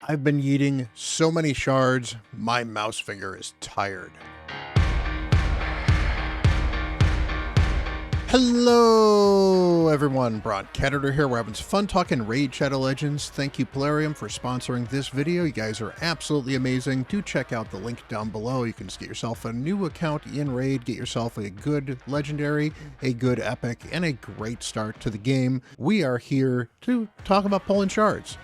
I've been yeeting so many shards, my mouse finger is tired. Hello everyone, Bront, CatHerder here. We're having some fun talking Raid Shadow Legends. Thank you Polarium for sponsoring this video. You guys are absolutely amazing. Do check out the link down below. You can just get yourself a new account in Raid, get yourself a good legendary, a good epic, and a great start to the game. We are here to talk about pulling shards.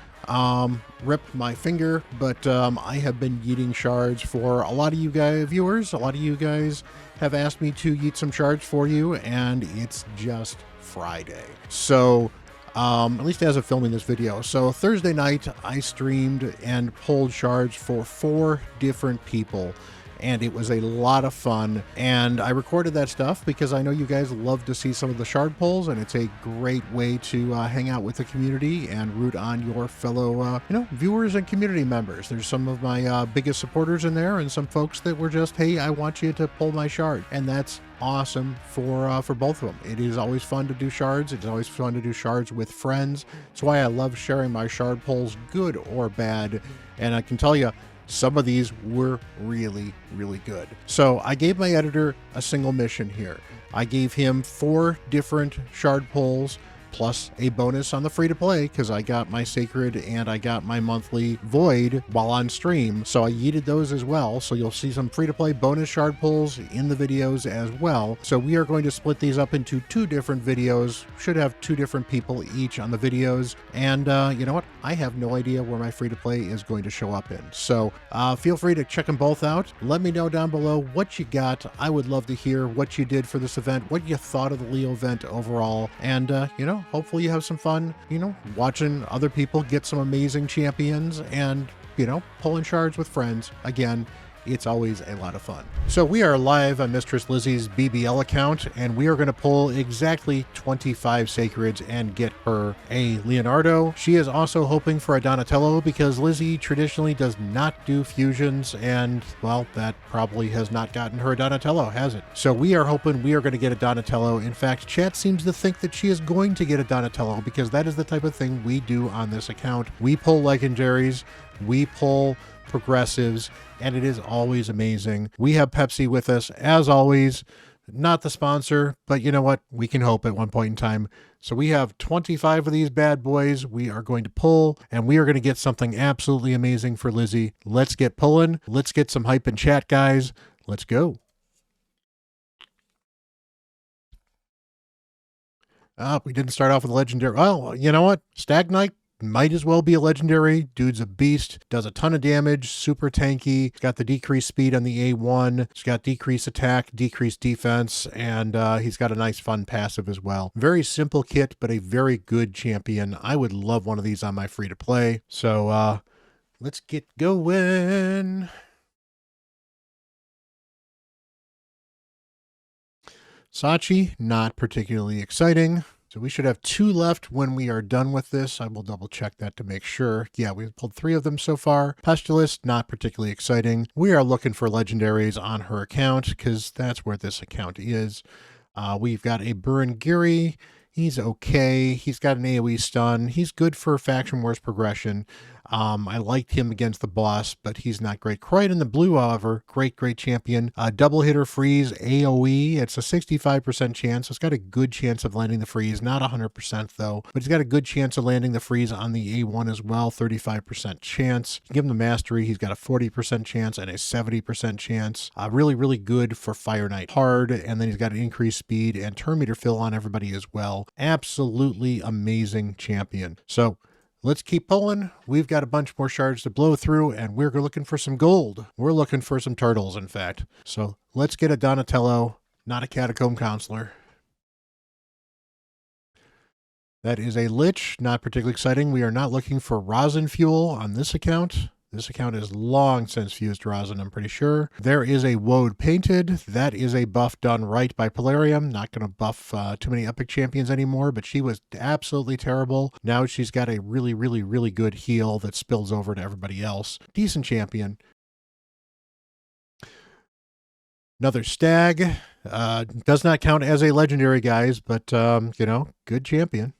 Rip my finger, but I have been yeeting shards for a lot of you guys viewers. A lot of you guys have asked me to yeet some shards for you, and it's just Friday. So at least as of filming this video. So Thursday night I streamed and pulled shards for 4 different people, and it was a lot of fun. And I recorded that stuff because I know you guys love to see some of the shard pulls, and it's a great way to hang out with the community and root on your fellow viewers and community members. There's some of my biggest supporters in there, and some folks that were just, hey, I want you to pull my shard, and that's awesome for both of them. It is always fun to do shards. It's always fun to do shards with friends. That's why I love sharing my shard pulls, good or bad. And I can tell you, some of these were really, really good. So I gave my editor a single mission here. I gave him 4 different shard pulls, plus a bonus on the free-to-play, because I got my Sacred and I got my monthly Void while on stream, so I yeeted those as well. So you'll see some free-to-play bonus shard pulls in the videos as well. So we are going to split these up into 2 different videos. Should have 2 different people each on the videos. And you know what? I have no idea where my free-to-play is going to show up in. So feel free to check them both out. Let me know down below what you got. I would love to hear what you did for this event, what you thought of the Leo event overall, and hopefully you have some fun, watching other people get some amazing champions and, pulling shards with friends. Again, it's always a lot of fun. So we are live on Mistress Lizzie's BBL account, and we are going to pull exactly 25 Sacreds and get her a Leonardo. She is also hoping for a Donatello because Lizzie traditionally does not do fusions, and, well, that probably has not gotten her a Donatello, has it? So we are hoping we are going to get a Donatello. In fact, chat seems to think that she is going to get a Donatello because that is the type of thing we do on this account. We pull legendaries, we pull progressives, and it is always amazing. We have Pepsi with us as always, not the sponsor, but you know what, we can hope at one point in time. So we have 25 of these bad boys we are going to pull, and we are going to get something absolutely amazing for Lizzie. Let's get pulling. Let's get some hype in chat, guys. Let's go. We didn't start off with a legendary. Well, you know what, Stag Knight might as well be a legendary. Dude's a beast, does a ton of damage, super tanky. He's got the decreased speed on the A1. He's got decreased attack, decreased defense, and he's got a nice fun passive as well. Very simple kit, but a very good champion. I would love one of these on my free-to-play. So let's get going. Sachi, not particularly exciting. So we should have 2 left when we are done with this. I will double check that to make sure. Yeah, we've pulled 3 of them so far. Pestulus, not particularly exciting. We are looking for legendaries on her account because that's where this account is. We've got a Burengiri. He's okay. He's got an AoE stun. He's good for faction wars progression. I liked him against the boss, but he's not great. Croydon the Blue, however, great champion. Double hitter freeze, AoE. It's a 65% chance. So it's got a good chance of landing the freeze. Not 100% though, but he's got a good chance of landing the freeze on the A1 as well. 35% chance. Give him the mastery. He's got a 40% chance and a 70% chance. Really, really good for Fire Knight hard. And then he's got an increased speed and turn meter fill on everybody as well. Absolutely amazing champion. So let's keep pulling. We've got a bunch more shards to blow through, and we're looking for some gold. We're looking for some turtles, in fact. So let's get a Donatello, not a Catacomb Counselor. That is a Lich, not particularly exciting. We are not looking for rosin fuel on this account. This account is long since fused rosin, I'm pretty sure. There is a Woad Painted. That is a buff done right by Polarium. Not going to buff too many epic champions anymore, but she was absolutely terrible. Now she's got a really, really, really good heal that spills over to everybody else. Decent champion. Another Stag. Does not count as a legendary, guys, but, good champion.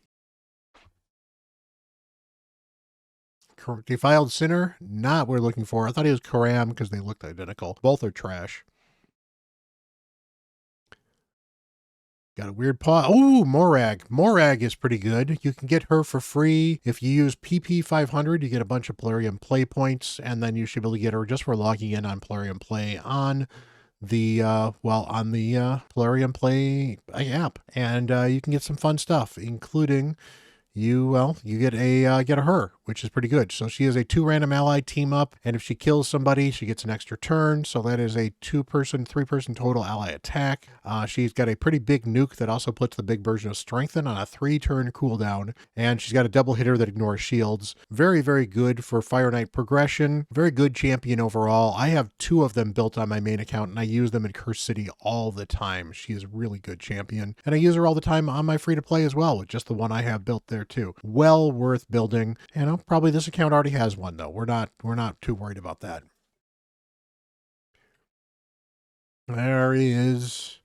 Defiled Sinner, not what we're looking for. I thought he was Karam because they looked identical. Both are trash. Got a weird paw. Oh, Morag. Morag is pretty good. You can get her for free. If you use PP 500, you get a bunch of Polarium Play points, and then you should be able to get her just for logging in on Polarium Play on the Polarium Play app. And you can get some fun stuff, including you get a her, which is pretty good. So she is a 2 random ally team up, and if she kills somebody, she gets an extra turn. So that is a 2-person, 3-person total ally attack. She's got a pretty big nuke that also puts the big version of Strengthen on a 3-turn cooldown, and she's got a double hitter that ignores shields. Very, very good for Fire Knight progression. Very good champion overall. I have 2 of them built on my main account, and I use them in Curse City all the time. She is a really good champion, and I use her all the time on my free-to-play as well, with just the one I have built there too. Well worth building. Probably this account already has one though. We're not too worried about that. There he is.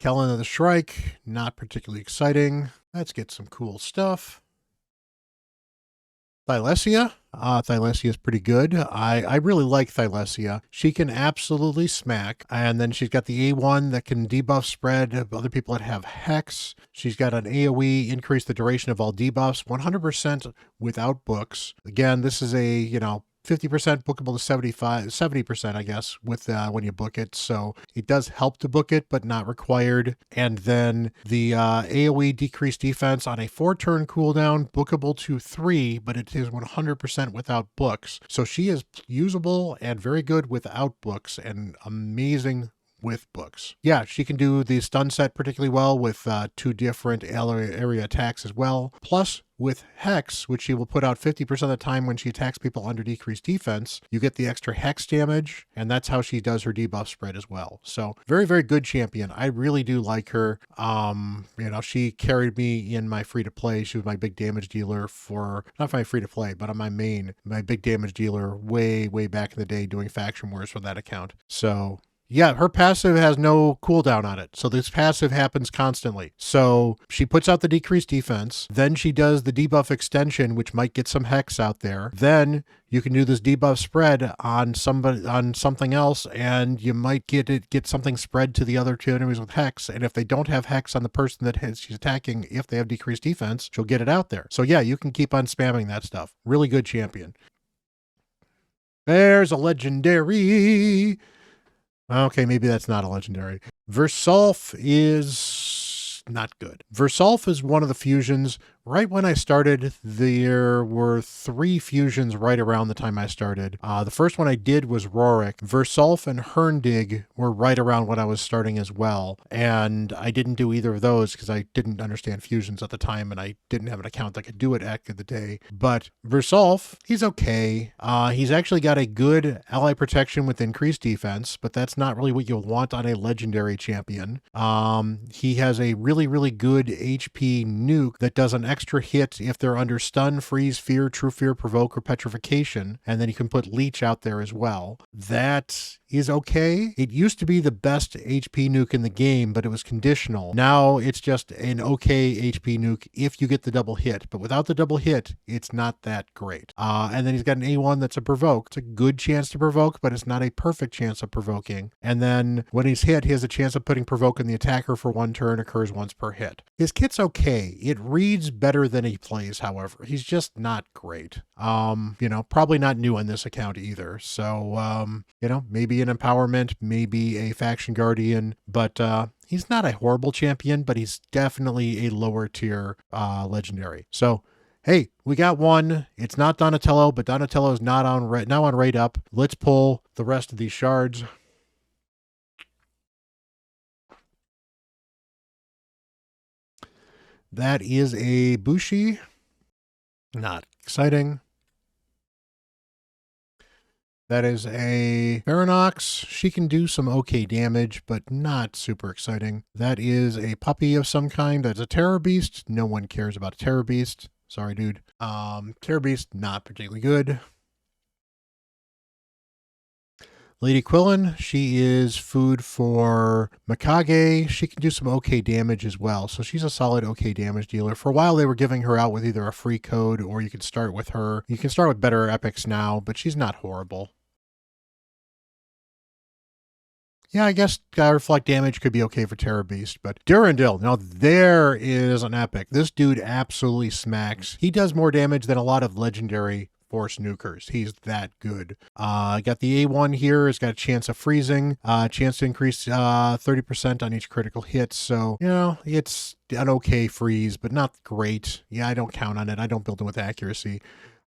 Kellen of the Shrike, not particularly exciting. Let's get some cool stuff. Thylesia. Thylesia is pretty good. I really like Thylesia. She can absolutely smack. And then she's got the A1 that can debuff spread other people that have Hex. She's got an AoE, increase the duration of all debuffs, 100% without books. Again, this is a, 50% bookable to 70%, I guess, with when you book it. So it does help to book it, but not required. And then the AoE decreased defense on a 4-turn cooldown, bookable to 3, but it is 100% without books. So she is usable and very good without books and amazing with books. Yeah, she can do the stun set particularly well with 2 different area attacks as well. Plus, with Hex, which she will put out 50% of the time when she attacks people under decreased defense, you get the extra Hex damage, and that's how she does her debuff spread as well. So very, very good champion. I really do like her. She carried me in my free-to-play. She was my big damage dealer for, not my free-to-play, but on my big damage dealer way, way back in the day doing faction wars for that account. So yeah, her passive has no cooldown on it. So this passive happens constantly. So she puts out the decreased defense. Then she does the debuff extension, which might get some Hex out there. Then you can do this debuff spread on something else, and you might get something spread to the other 2 enemies with Hex. And if they don't have Hex on the person that she's attacking, if they have decreased defense, she'll get it out there. So yeah, you can keep on spamming that stuff. Really good champion. There's a legendary. Okay, maybe that's not a legendary. Versolf is not good. Versolf is one of the fusions. Right when I started, there were 3 fusions right around the time I started. The first one I did was Rorik. Versolf and Herndig were right around when I was starting as well. And I didn't do either of those because I didn't understand fusions at the time and I didn't have an account that could do it at the day. But Versolf, he's okay. He's actually got a good ally protection with increased defense, but that's not really what you'll want on a legendary champion. He has a really, really good HP nuke that does an extra hit if they're under stun, freeze, fear, true fear, provoke, or petrification. And then you can put leech out there as well. That is okay. It used to be the best HP nuke in the game, but it was conditional. Now it's just an okay HP nuke if you get the double hit. But without the double hit, it's not that great. And then he's got an A1 that's a provoke. It's a good chance to provoke, but it's not a perfect chance of provoking. And then when he's hit, he has a chance of putting provoke in the attacker for 1 turn, occurs once per hit. His kit's okay. It reads better than he plays, however. He's just not great. Probably not new on this account either. So, maybe an empowerment, maybe a faction guardian, but he's not a horrible champion, but he's definitely a lower tier legendary. So, hey, we got one. It's not Donatello, but Donatello is not now on rate up. Let's pull the rest of these shards. That is a Bushi. Not exciting. That is a Ferronox. She can do some okay damage, but not super exciting. That is a puppy of some kind. That's a Terror Beast. No one cares about a Terror Beast. Sorry, dude. Terror Beast, not particularly good. Lady Quillen, she is food for Mikage. She can do some okay damage as well. So she's a solid okay damage dealer. For a while, they were giving her out with either a free code or you can start with her. You can start with better epics now, but she's not horrible. Yeah, I guess reflect damage could be okay for Terror Beast, but Durandil, now there is an epic. This dude absolutely smacks. He does more damage than a lot of legendary force nukers. He's that good. Got the A1 here. It's got a chance of freezing, chance to increase 30% on each critical hit. So, you know, it's an okay freeze, but not great. Yeah, I don't count on it. I don't build him with accuracy.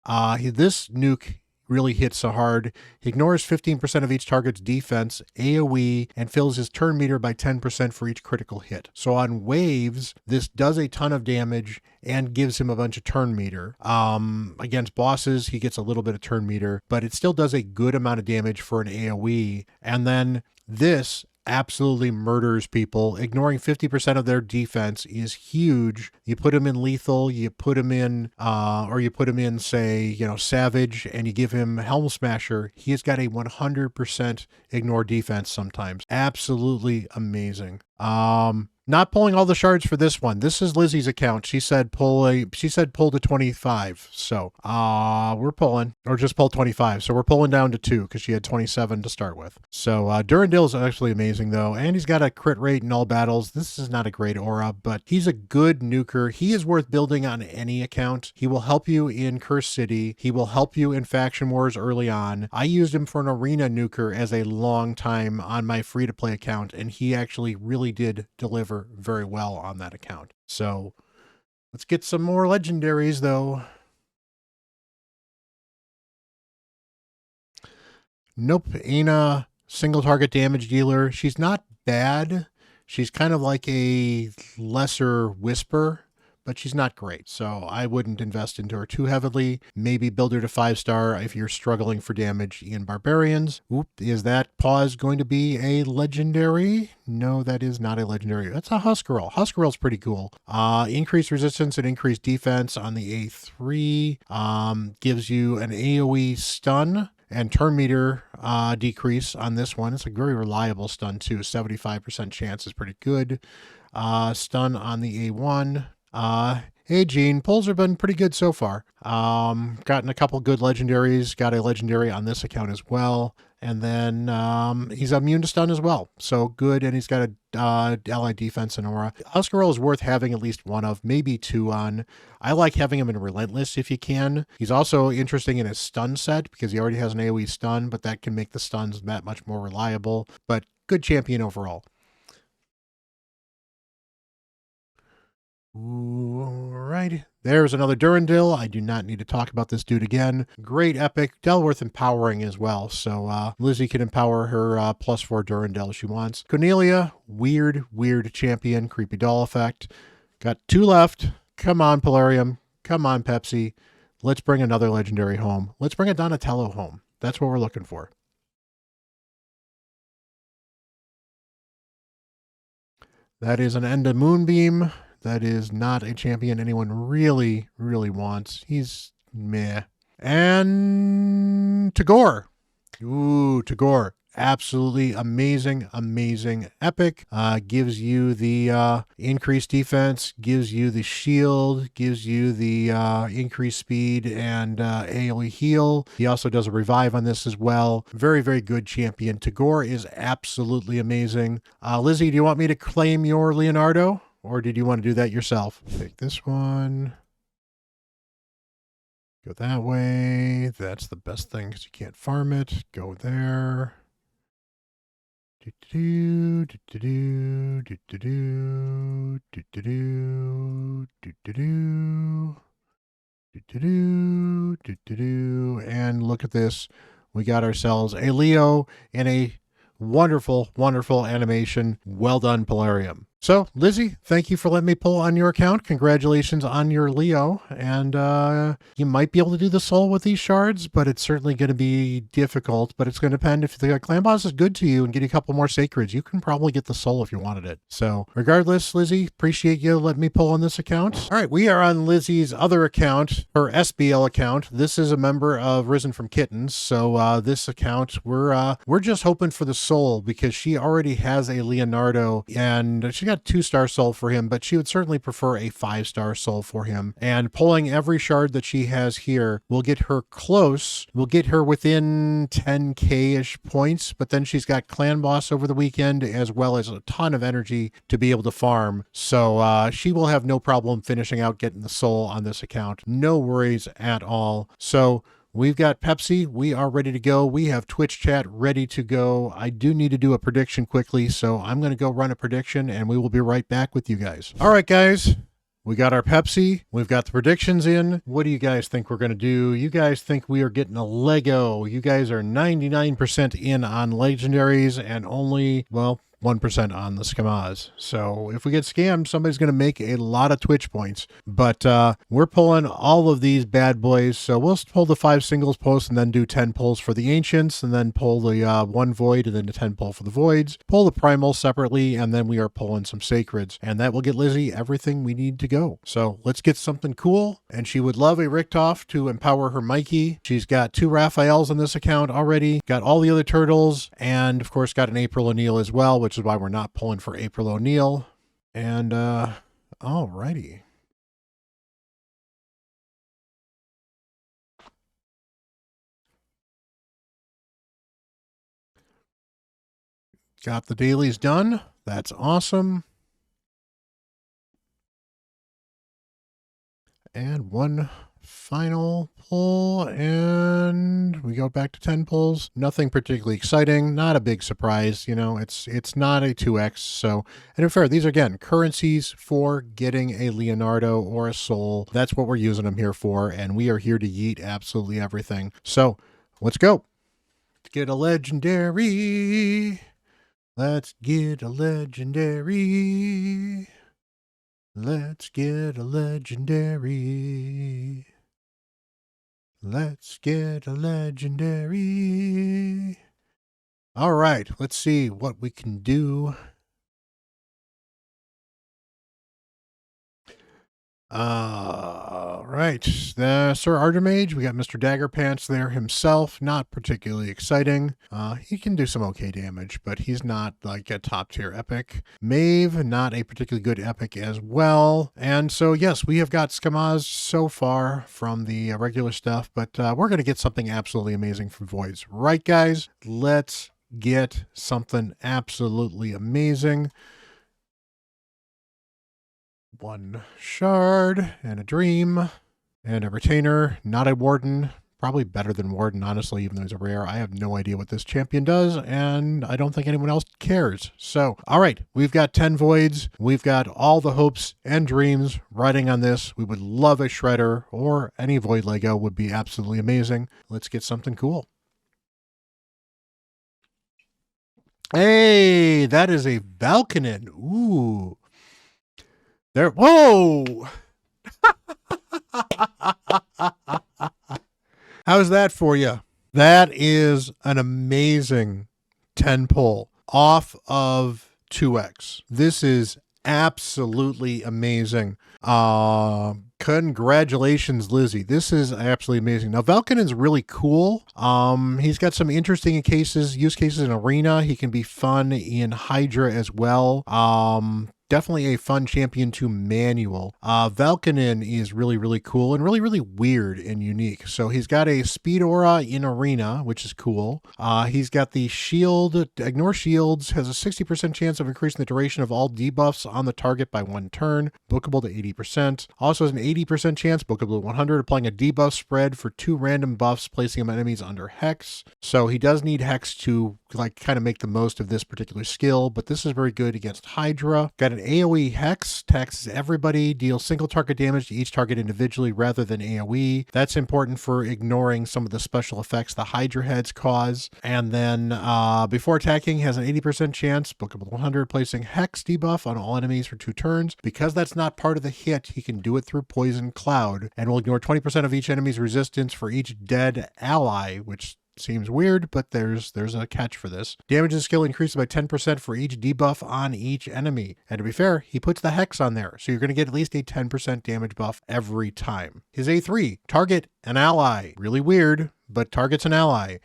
This nuke really hits so hard. He ignores 15% of each target's defense, AoE, and fills his turn meter by 10% for each critical hit. So on waves, this does a ton of damage and gives him a bunch of turn meter. Against bosses, he gets a little bit of turn meter, but it still does a good amount of damage for an AoE. And then this absolutely murders people. Ignoring 50% of their defense is huge. You put him in lethal, you put him in, or you put him in, say, you know, savage, and you give him Helm Smasher. He has got a 100% ignore defense sometimes. Absolutely amazing. Not pulling all the shards for this one. This is Lizzie's account. She said pull to 25. So, we're pulling, or just pull 25. So we're pulling down to 2 because she had 27 to start with. So, Durandil is actually amazing though. And he's got a crit rate in all battles. This is not a great aura, but he's a good nuker. He is worth building on any account. He will help you in Curse City. He will help you in Faction Wars early on. I used him for an arena nuker as a long time on my free-to-play account, and he actually really did deliver very well on that account. So let's get some more legendaries though. Nope, ain't a single target damage dealer. She's not bad. She's kind of like a lesser Whisper, but she's not great. So I wouldn't invest into her too heavily. Maybe build her to 5-star if you're struggling for damage in Barbarians. Oop, is that pause going to be a legendary? No, that is not a legendary. That's a Huskarl. Huskarl's pretty cool. Increased resistance and increased defense on the A3. Gives you an AoE stun and turn meter decrease on this one. It's a very reliable stun too. 75% chance is pretty good. Stun on the A1. Hey Gene, pulls have been pretty good so far. Gotten a couple good legendaries, got a legendary on this account as well. And then he's immune to stun as well. So good, and he's got a allied defense and aura. Huskarl is worth having at least one of, maybe 2 on. I like having him in Relentless if you can. He's also interesting in his stun set because he already has an AoE stun, but that can make the stuns that much more reliable. But good champion overall. Alright, there's another Durandil. I do not need to talk about this dude again. Great epic, Delworth empowering as well. So Lizzie can empower her +4 Durandil if she wants. Cornelia, weird champion, creepy doll effect. Got 2 left. Come on, Polarium. Come on, Pepsi. Let's bring another legendary home. Let's bring a Donatello home. That's what we're looking for. That is an Enda Moonbeam. That is not a champion anyone really wants. He's meh. And Tagore. Ooh, Tagore. Absolutely amazing epic. Gives you the increased defense, gives you the shield, gives you the increased speed and AoE heal. He also does a revive on this as well. Very good champion. Tagore is absolutely amazing. Lizzie, do you want me to claim your Leonardo? Or did you want to do that yourself? Take this one. Go that way. That's the best thing because you can't farm it. Go there. And look at this. We got ourselves a Leo and a wonderful animation. Well done, Polarium. So, Lizzie, thank you for letting me pull on your account. Congratulations on your Leo. And you might be able to do the soul with these shards, but it's certainly going to be difficult. But it's going to depend if the clan boss is good to you and get you a couple more sacreds. You can probably get the soul if you wanted it. So, regardless, Lizzie, appreciate you letting me pull on this account. All right, we are on Lizzie's other account, her SBL account. This is a member of Risen from Kittens. So, this account, we're just hoping for the soul because she already has a Leonardo and she got 2-star soul for him, but she would certainly prefer a 5-star soul for him. And pulling every shard that she has here will get her close. Will get her within 10k-ish points, but then she's got clan boss over the weekend as well as a ton of energy to be able to farm. So she will have no problem finishing out getting the soul on this account. No worries at all. So we've got Pepsi. We are ready to go. We have Twitch chat ready to go. I do need to do a prediction quickly, so I'm going to go run a prediction, and we will be right back with you guys. All right, guys. We got our Pepsi. We've got the predictions in. What do you guys think we're going to do? You guys think we are getting a Lego. You guys are 99% in on legendaries and only, well, 1% on the scammers. So if we get scammed, somebody's going to make a lot of Twitch points. But we're pulling all of these bad boys. So we'll pull the 5 singles posts and then do 10 pulls for the ancients, and then pull the 1 void and then the 10 pull for the voids. Pull the primals separately, and then we are pulling some sacreds. And that will get Lizzie everything we need to go. So let's get something cool. And she would love a Richtoff to empower her Mikey. She's got 2 Raphaels on this account already. Got all the other turtles, and of course got an April O'Neil as well, which is why we're not pulling for April O'Neil. And alrighty. Got the dailies done. That's awesome. And 1 final pull, and we go back to 10 pulls. Nothing particularly exciting, not a big surprise. You know, it's not a 2x. So, and in fair, these are again currencies for getting a Leonardo or a soul. That's what we're using them here for, and we are here to yeet absolutely everything. So let's go. Let's get a legendary. Let's get a legendary. Let's get a legendary. Let's get a legendary. All right, let's see what we can do. Right, the Sir Artemage, we got Mr. Daggerpants there himself, not particularly exciting. He can do some okay damage, but he's not like a top tier epic. Maeve, not a particularly good epic as well. And so, yes, we have got Skamaz so far from the regular stuff, but we're going to get something absolutely amazing from Voids. Right, guys? Let's get something absolutely amazing. 1 shard and a dream and a retainer, not a warden. Probably better than warden, honestly, even though it's a rare. I have no idea what this champion does, and I don't think anyone else cares. So, all right, we've got 10 voids. We've got all the hopes and dreams riding on this. We would love a shredder, or any void Lego would be absolutely amazing. Let's get something cool. Hey, that is a Valkanen. Ooh. There, whoa! How's that for you? That is an amazing 10 pull off of 2x. This is absolutely amazing. Congratulations, Lizzie. This is absolutely amazing. Now, Valkanen's really cool. He's got some interesting use cases in Arena. He can be fun in Hydra as well. Definitely a fun champion to manual. Valkanen is really, really cool and really, really weird and unique. So he's got a speed aura in Arena, which is cool. He's got the shield, ignore shields, has a 60% chance of increasing the duration of all debuffs on the target by 1 turn, bookable to 80%. Also has an 80% chance, bookable to 100, applying a debuff spread for 2 random buffs, placing enemies under Hex. So he does need Hex to like kind of make the most of this particular skill, but this is very good against Hydra. Got an an AoE Hex, taxes everybody, deals single target damage to each target individually rather than AoE. That's important for ignoring some of the special effects the Hydra heads cause. And then before attacking, has an 80% chance, bookable 100, placing Hex debuff on all enemies for 2 turns. Because that's not part of the hit, he can do it through Poison Cloud, and will ignore 20% of each enemy's resistance for each dead ally, which seems weird, but there's a catch for this. Damage and skill increases by 10% for each debuff on each enemy. And to be fair, he puts the Hex on there, so you're going to get at least a 10% damage buff every time. His A3, target an ally. Really weird, but targets an ally.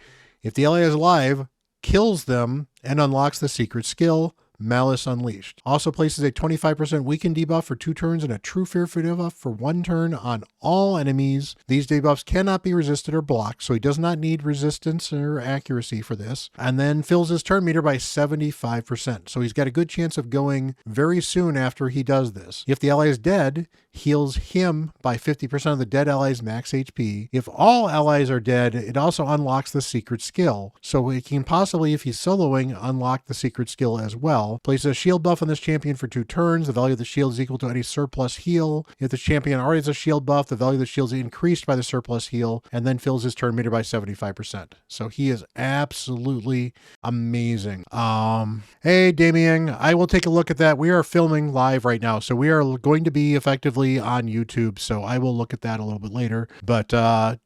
If the ally is alive, kills them, and unlocks the secret skill, Malice Unleashed. Also places a 25% weaken debuff for 2 turns and a True Fear debuff for 1 turn on all enemies. These debuffs cannot be resisted or blocked, so he does not need resistance or accuracy for this. And then fills his turn meter by 75%. So he's got a good chance of going very soon after he does this. If the ally is dead, heals him by 50% of the dead ally's max HP. If all allies are dead, it also unlocks the secret skill. So he can possibly, if he's soloing, unlock the secret skill as well. Places a shield buff on this champion for 2 turns. The value of the shield is equal to any surplus heal. If the champion already has a shield buff, the value of the shield is increased by the surplus heal, and then fills his turn meter by 75%. So he is absolutely amazing. Hey, Damien, I will take a look at that. We are filming live right now, so we are going to be effectively on YouTube, so I will look at that a little bit later. But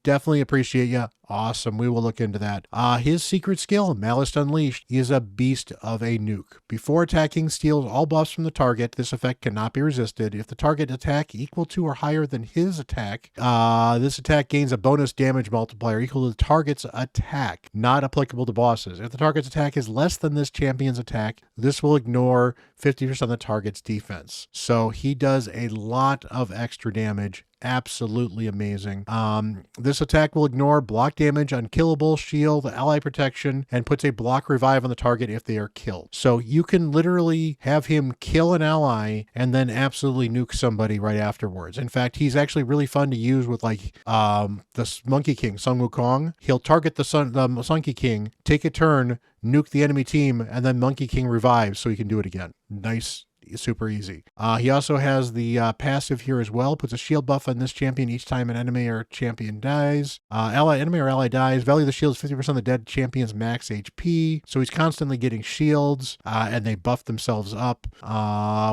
definitely appreciate you. Awesome. We will look into that. His secret skill, Malice Unleashed, he is a beast of a nuke. Before attacking, steals all buffs from the target. This effect cannot be resisted. If the target attack equal to or higher than his attack, this attack gains a bonus damage multiplier equal to the target's attack, not applicable to bosses. If the target's attack is less than this champion's attack, this will ignore 50% of the target's defense. So he does a lot of extra damage. Absolutely amazing. This attack will ignore block damage, unkillable, shield, ally protection, and puts a block revive on the target if they are killed. So you can literally have him kill an ally and then absolutely nuke somebody right afterwards. In fact, he's actually really fun to use with like the Monkey King, Sun Wukong. He'll target the Monkey King, take a turn, nuke the enemy team, and then Monkey King revives so he can do it again. Nice. Super easy. He also has the passive here as well. Puts a shield buff on this champion each time an enemy or champion dies. Enemy or ally dies. Value of the shield is 50% of the dead champion's max HP. So he's constantly getting shields, and they buff themselves up.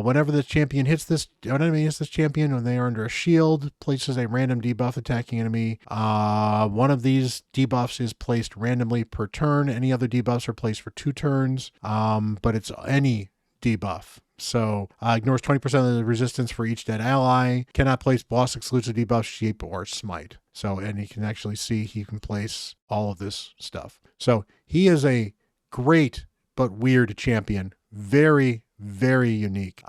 Whenever the champion hits this, an enemy hits this champion when they are under a shield, places a random debuff attacking enemy. One of these debuffs is placed randomly per turn. Any other debuffs are placed for 2 turns, but it's any debuff. So ignores 20% of the resistance for each dead ally. Cannot place boss exclusive debuffs, shape, or smite. So, and you can actually see he can place all of this stuff. So he is a great but weird champion. Very, very unique.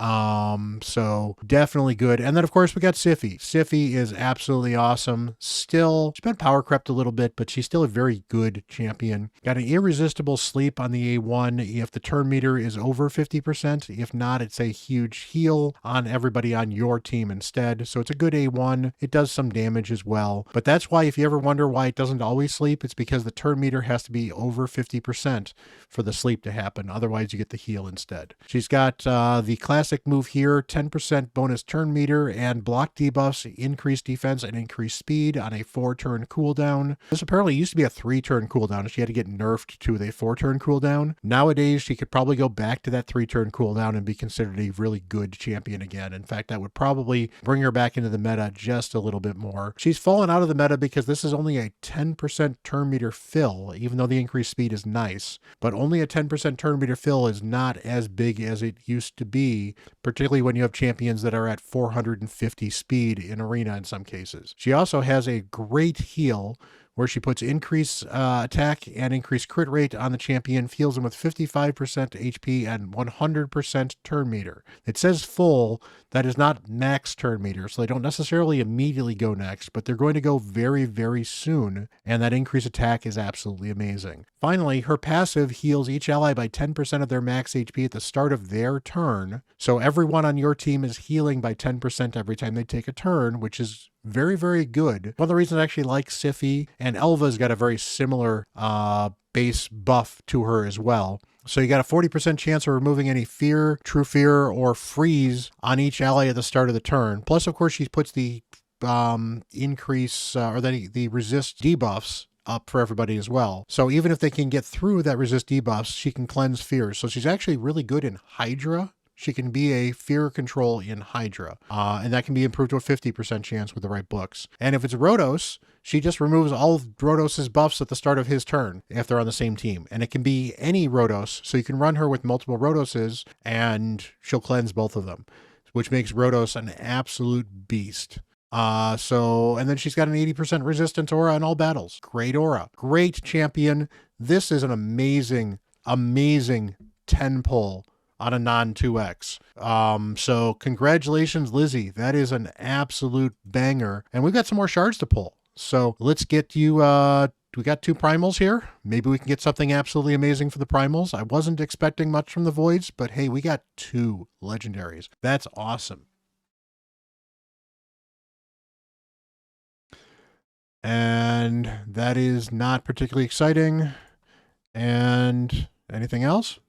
So definitely good. And then of course we got Siphi. Siphi is absolutely awesome. Still, she's been power crept a little bit, but she's still a very good champion. Got an irresistible sleep on the A1 if the turn meter is over 50%. If not, it's a huge heal on everybody on your team instead. So it's a good A1. It does some damage as well. But that's why if you ever wonder why it doesn't always sleep, it's because the turn meter has to be over 50% for the sleep to happen. Otherwise you get the heal instead. She's got the classic move here, 10% bonus turn meter and block debuffs, increased defense and increased speed on a 4-turn cooldown. This apparently used to be a 3-turn cooldown. She had to get nerfed to a 4-turn cooldown. Nowadays, she could probably go back to that 3-turn cooldown and be considered a really good champion again. In fact, that would probably bring her back into the meta just a little bit more. She's fallen out of the meta because this is only a 10% turn meter fill, even though the increased speed is nice. But only a 10% turn meter fill is not as big as it used to be, particularly when you have champions that are at 450 speed in arena in some cases. She also has a great heal where she puts increased attack and increased crit rate on the champion, heals them with 55% HP and 100% turn meter. It says full, that is not max turn meter, so they don't necessarily immediately go next, but they're going to go very, very soon, and that increased attack is absolutely amazing. Finally, her passive heals each ally by 10% of their max HP at the start of their turn, so everyone on your team is healing by 10% every time they take a turn, which is very, very good. One of the reasons I actually like Siphi, and Elva's got a very similar base buff to her as well. So you got a 40% chance of removing any fear, true fear, or freeze on each ally at the start of the turn. Plus, of course, she puts the increase or the resist debuffs up for everybody as well. So even if they can get through that resist debuffs, she can cleanse fears. So she's actually really good in Hydra. She can be a fear control in Hydra, and that can be improved to a 50% chance with the right books. And if it's Rhodos, she just removes all of Rhodos's buffs at the start of his turn if they're on the same team. And it can be any Rhodos, so you can run her with multiple Rhodoses, and she'll cleanse both of them, which makes Rhodos an absolute beast. And then she's got an 80% resistance aura in all battles. Great aura. Great champion. This is an amazing, amazing 10 pull on a non-2x. So congratulations, Lizzie. That is an absolute banger. And we've got some more shards to pull. So let's get you, we got 2 primals here. Maybe we can get something absolutely amazing for the primals. I wasn't expecting much from the voids, but hey, we got 2 legendaries. That's awesome. And that is not particularly exciting. And anything else?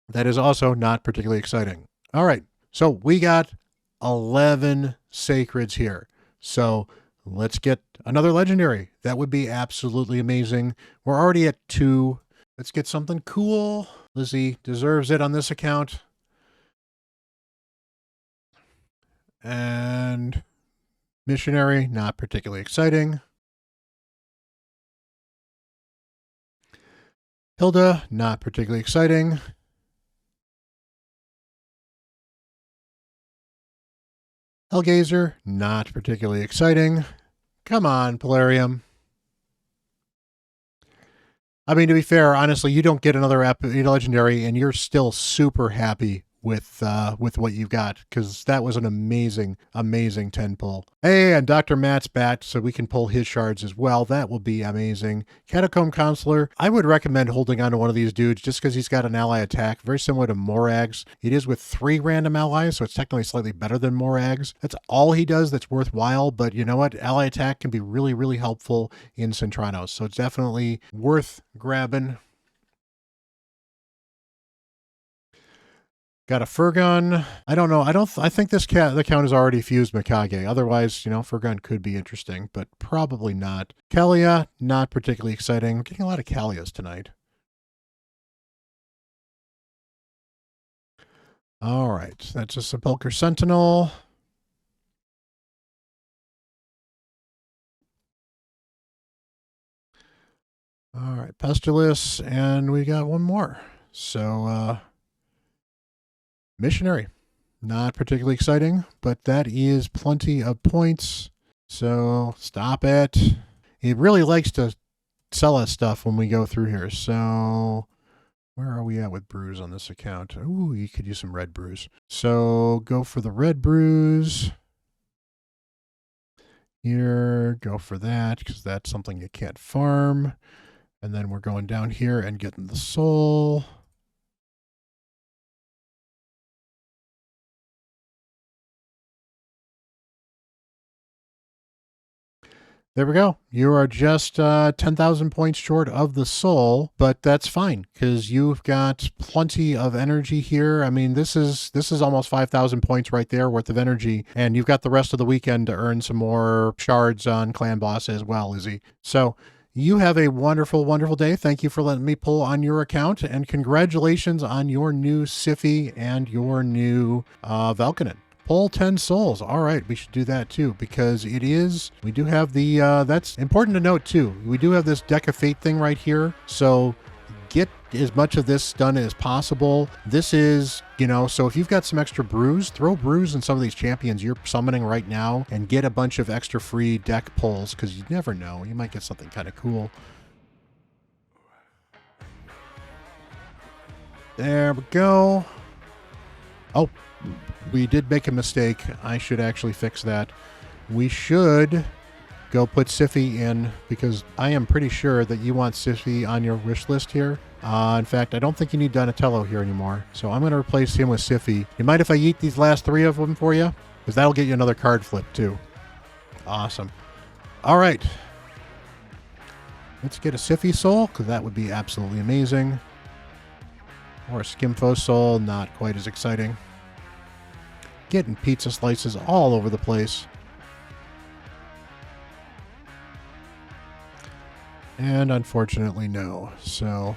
That is also not particularly exciting. All right, so we got 11 sacreds here. So let's get another legendary. That would be absolutely amazing. We're already at 2. Let's get something cool. Lizzie deserves it on this account. And missionary, not particularly exciting. Hilda, not particularly exciting. Hellgazer, not particularly exciting. Come on, Polarium. I mean, to be fair, honestly, you don't get another legendary, and you're still super happy with what you've got, because that was an amazing, amazing 10 pull. Hey, and Dr. Matt's back, so we can pull his shards as well. That will be amazing. Catacomb Counselor, I would recommend holding on to one of these dudes just because he's got an ally attack, very similar to Morag's. It is with 3 random allies, so it's technically slightly better than Morag's. That's all he does that's worthwhile, but you know what? Ally attack can be really, really helpful in Centranos, so it's definitely worth grabbing. Got a Furgon. I don't know. I think the count is already fused Mikage. Otherwise, you know, Furgon could be interesting, but probably not. Kalia, not particularly exciting. We're getting a lot of Kalias tonight. All right. That's a Sepulchre Sentinel. All right. Pestilus. And we got one more. So, missionary, not particularly exciting, but that is plenty of points. So stop it. It really likes to sell us stuff when we go through here. So where are we at with brews on this account? Ooh, you could use some red brews. So go for the red brews. Here, go for that, because that's something you can't farm. And then we're going down here and getting the soul. There we go. You are just 10,000 points short of the soul, but that's fine because you've got plenty of energy here. I mean, this is almost 5,000 points right there worth of energy, and you've got the rest of the weekend to earn some more shards on Clan Boss as well, Izzy. So you have a wonderful, wonderful day. Thank you for letting me pull on your account, and congratulations on your new Siphi and your new Valkanen. Pull 10 souls. All right, we should do that too, because we do have the, that's important to note too. We do have this Deck of Fate thing right here. So get as much of this done as possible. This is, you know, so if you've got some extra brews, throw brews in some of these champions you're summoning right now and get a bunch of extra free deck pulls, because you never know. You might get something kind of cool. There we go. Oh, we did make a mistake. I should actually fix that. We should go put Siphi in, because I am pretty sure that you want Siphi on your wish list here. In fact, I don't think you need Donatello here anymore. So I'm going to replace him with Siphi. You mind if I eat these last 3 of them for you? Because that'll get you another card flip too. Awesome. All right. Let's get a Siffy Soul, because that would be absolutely amazing. Or a Skimfo Soul, not quite as exciting. Getting pizza slices all over the place. And unfortunately, no. So,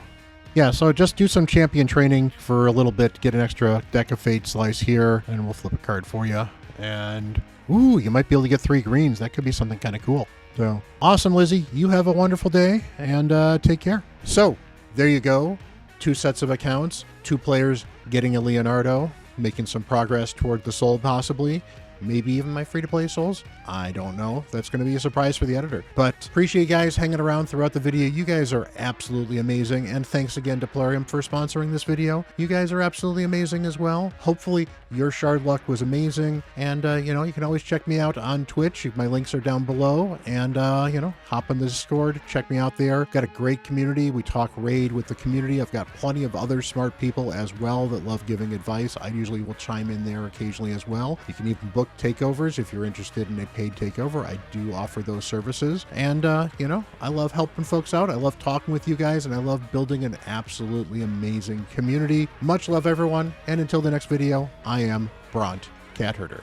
yeah, so just do some champion training for a little bit, get an extra Deck of Fate slice here, and we'll flip a card for you. And, ooh, you might be able to get 3 greens. That could be something kind of cool. So, awesome, Lizzie. You have a wonderful day, and take care. So, there you go. 2 sets of accounts, 2 players getting a Leonardo, making some progress toward the soul possibly. Maybe even my free-to-play souls. I don't know. That's going to be a surprise for the editor. But appreciate you guys hanging around throughout the video. You guys are absolutely amazing. And thanks again to Plarium for sponsoring this video. You guys are absolutely amazing as well. Hopefully your shard luck was amazing. And, you know, you can always check me out on Twitch. My links are down below. And, you know, hop on the Discord. Check me out there. Got a great community. We talk raid with the community. I've got plenty of other smart people as well that love giving advice. I usually will chime in there occasionally as well. You can even book takeovers if you're interested in a paid takeover. I do offer those services. And, you know, I love helping folks out. I love talking with you guys, and I love building an absolutely amazing community. Much love, everyone. And until the next video, I am Bront, CatHerder.